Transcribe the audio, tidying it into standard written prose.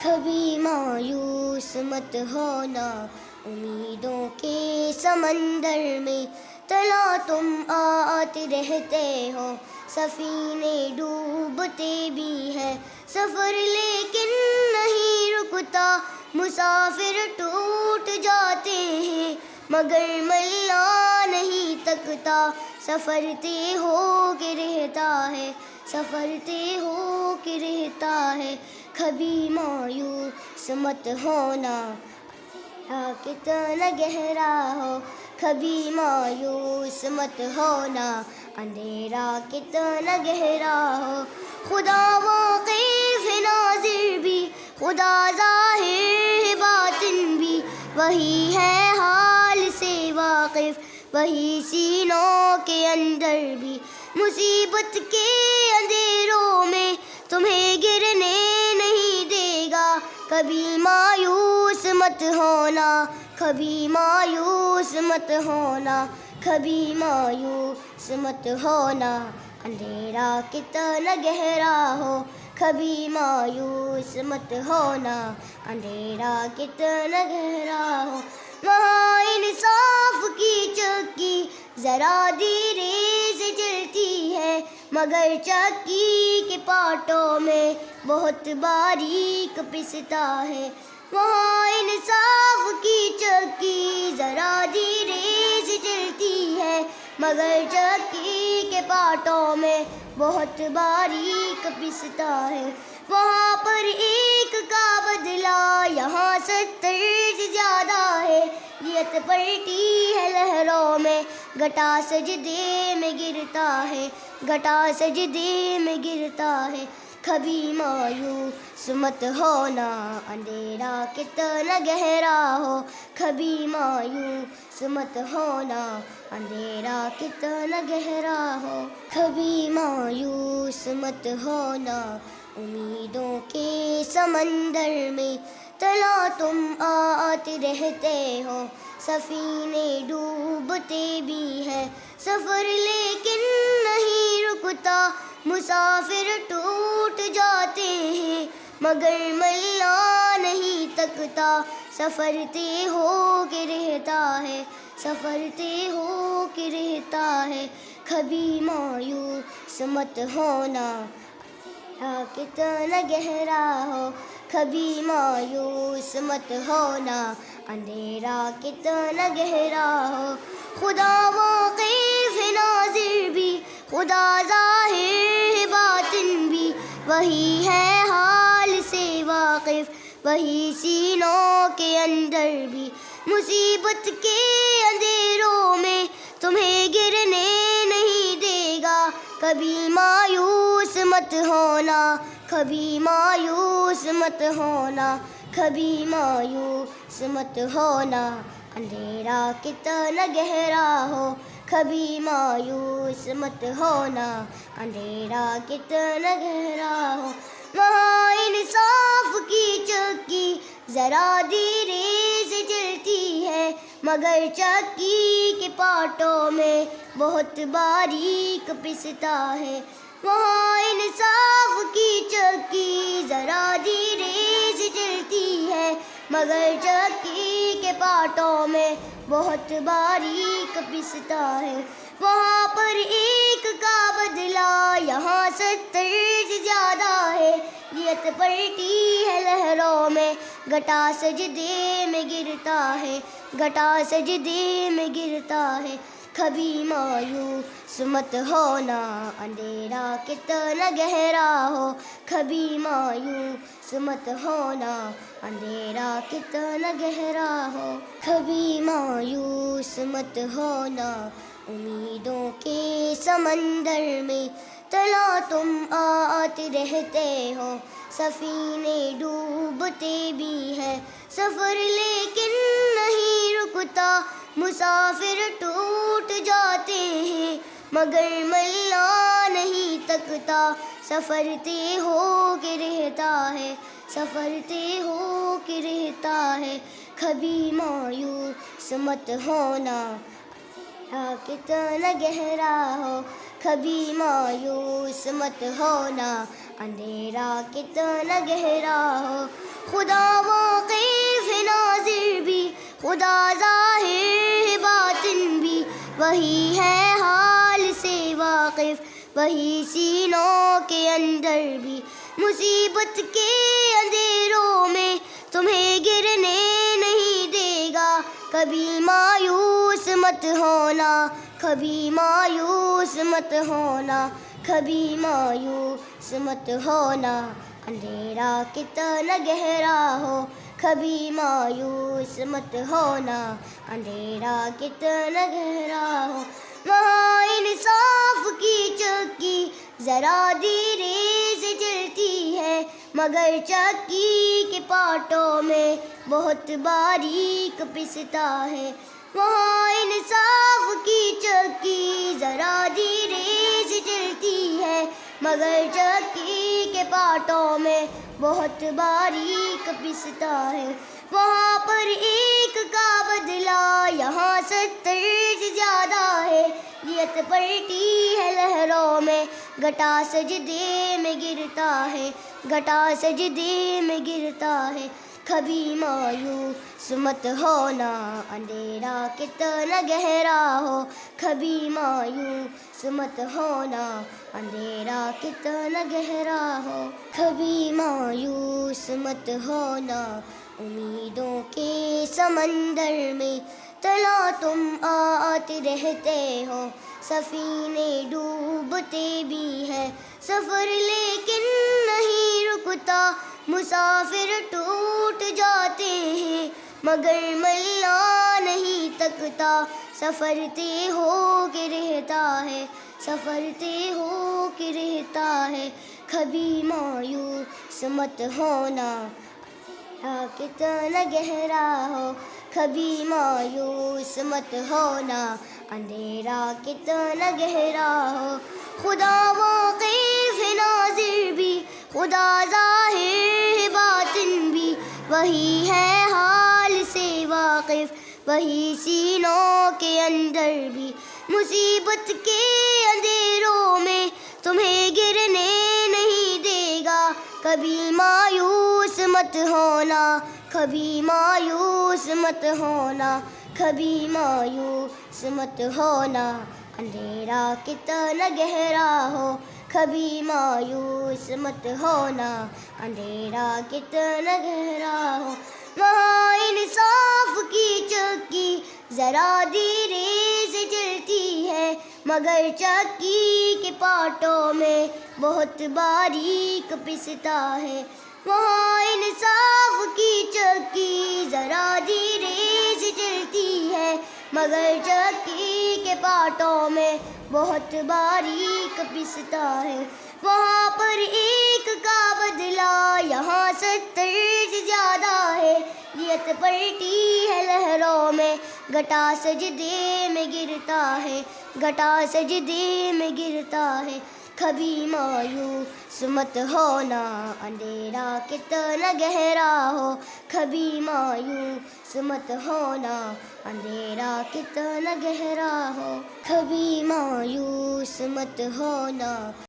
کبھی مایوس مت ہونا امیدوں کے سمندر میں، تلا تم آتے رہتے ہو، سفینے ڈوبتے بھی ہیں، سفر لیکن نہیں رکتا، مسافر ٹوٹ جاتے ہیں، مگر ملا نہیں تکتا، سفر طے ہو کے رہتا ہے، سفر طے ہو کے رہتا ہے۔ کبھی مایوس مت ہونا کتنا گہرا ہو، کبھی مایوس مت ہونا اندھیرا کتنا گہرا ہو، خدا واقف ہے ناظر بھی، خدا ظاہر ہے باطن بھی، وہی ہے حال سے واقف، وہی سینوں کے اندر بھی، مصیبت کے اندھیروں میں تمہیں گرنے نہیں دے گا، کبھی مایوس مت ہونا، کبھی مایوس مت ہونا، کبھی مایوس مت ہونا اندھیرا کتنا گہرا ہو، کبھی مایوس مت ہونا اندھیرا کتنا گہرا ہو، وہاں انصاف کی چکی ذرا دھیرے سے چلتی ہے، مگر چکی کے پارٹوں میں بہت باریک پستا ہے، وہاں انصاف کی چکی ذرا دھیرے سے چلتی ہے، مگر چکی کے پارٹوں میں بہت باریک پستا ہے، وہاں پر ایک کا بدلہ یہاں 70 سے زیادہ ہے، نیت پلٹی ہے لہروں میں، گھٹا سجدے میں گرتا ہے، گھٹا سجدے میں گرتا ہے، کبھی مایوس مت ہونا اندھیرا کتنا گہرا ہو، کبھی مایوس مت ہونا اندھیرا کتنا گہرا ہو، کبھی مایوس مت ہونا امیدوں کے سمندر میں، تلا تم آتے رہتے ہو، سفینے ڈوبتے بھی ہیں، سفر لیکن نہیں رکتا، مسافر ٹوٹ جاتے ہیں، مگر ملا نہیں تکتا، سفر طے ہو کے رہتا ہے، سفر طے ہو کے رہتا ہے، کبھی مایوس مت ہونا کتنا گہرا ہو، کبھی مایوس مت ہونا اندھیرا کتنا گہرا ہو، خدا واقف ہے ناظر بھی، خدا ظاہر ہے باطن بھی، وہی ہے حال سے واقف، وہی سینوں کے اندر بھی، مصیبت کے اندھیروں میں تمہیں گرنے نہیں دے گا، کبھی مایوس مت ہونا، کبھی مایوس مت ہونا، کبھی مایوس مت ہونا اندھیرا کتنا گہرا ہو، کبھی مایوس مت ہونا اندھیرا کتنا گہرا ہو، وہاں انصاف کی چکی ذرا دھیرے سے چلتی ہے، مگر چکی کے پارٹوں میں بہت باریک پستا ہے، وہاں انصاف کی چکی ذرا دھیرے سے چلتی ہے، مگر چکی کے پارٹوں میں بہت باریک پستا ہے، وہاں پر ایک کا بدلہ یہاں 70 سے زیادہ ہے، نیت پلٹی ہے لہروں میں، گھٹا سجدے میں گرتا ہے، گھٹا سجدے میں گرتا ہے، کبھی مایوس مت ہونا اندھیرا کتنا گہرا ہو، کبھی مایوس مت ہونا اندھیرا کتنا گہرا ہو، کبھی مایوس مت ہونا امیدوں کے سمندر میں، تلا تم آتے رہتے ہو، سفینے ڈوبتے بھی ہیں، سفر لیکن نہیں رکتا، مسافر ٹوٹ جاتے ہیں، مگر ملا نہیں تکتا، سفر طے ہو کے رہتا ہے، سفر طے ہو کے رہتا ہے، کبھی مایوس مت ہونا کتنا گہرا ہو، کبھی مایوس مت ہونا اندھیرا کتنا گہرا ہو، خدا واقف ہے ناظر بھی، خدا ظاہر ہے باطن بھی، وہی ہے حال سے واقف، وہی سینوں کے اندر بھی۔ مصیبت کے اندھیروں میں تمہیں گرنے نہیں دے گا، کبھی مایوس مت ہونا، کبھی مایوس مت ہونا، کبھی مایوس مت ہونا۔ اندھیرا کتنا گہرا ہو کبھی مایوس مت ہونا، اندھیرا کتنا گہرا ہو۔ وہاں انصاف کی چکی ذرا دھیرے سے چلتی ہے، مگر چکی کے پارٹوں میں بہت باریک پستا ہے۔ وہاں انصاف کی چکی ذرا دھیرے سے چلتی ہے، مگر چکی کے پارٹوں میں بہت باریک پستا ہے۔ وہاں پر ایک کا بدلہ یہاں 70 سے زیادہ ہے، نیت پلٹی ہے لہروں میں، گھٹا سجدے میں گرتا ہے، گھٹا سجدے میں گرتا ہے۔ کبھی مایوس مت ہونا، اندھیرا کتنا گہرا ہو کبھی مایوس مت ہونا، اندھیرا کتنا گہرا ہو کبھی مایوس مت ہونا۔ امیدوں کے سمندر میں تلا تم آتے رہتے ہو، سفینے ڈوبتے بھی ہیں، سفر لیکن نہیں رکتا، مسافر ٹوٹ جاتے ہیں، مگر ملا نہیں تکتا، سفر طے ہو کے رہتا ہے، سفر طے ہو کے رہتا ہے۔ کبھی مایوس مت ہونا، اندھیرا کتنا گہرا ہو کبھی مایوس مت ہونا، اندھیرا کتنا گہرا ہو۔ خدا واقف ہے ناظر بھی، خدا ظاہر ہے باطن بھی، وہی ہے حال سے واقف، وہی سینوں کے اندر بھی۔ مصیبت کے اندھیروں میں تمہیں گرنے نہیں دے گا، کبھی مایوس مت ہونا، کبھی مایوس مت ہونا، کبھی مایوس مت ہونا۔ اندھیرا کتنا گہرا ہو کبھی مایوس مت ہونا، اندھیرا کتنا گہرا ہو۔ وہاں انصاف کی چکی ذرا دھیرے سے چلتی ہے، مگر چکی کے پارٹوں میں بہت باریک پستا ہے۔ وہاں انصاف کی چکی ذرا دھیرے سے چلتی ہے، مگر چکی کے پارٹوں میں بہت باریک پستا ہے۔ وہاں پر ایک کا بدلہ یہاں 70 سے زیادہ ہے، نیت پلٹی ہے لہروں میں، گھٹا سجدے میں گرتا ہے، گھٹا سجدے میں گرتا ہے۔ کبھی مایوس مت ہونا، اندھیرا کتنا گہرا ہو کبھی مایوس مت ہونا، اندھیرا کتنا گہرا ہو کبھی مایوس مت ہونا۔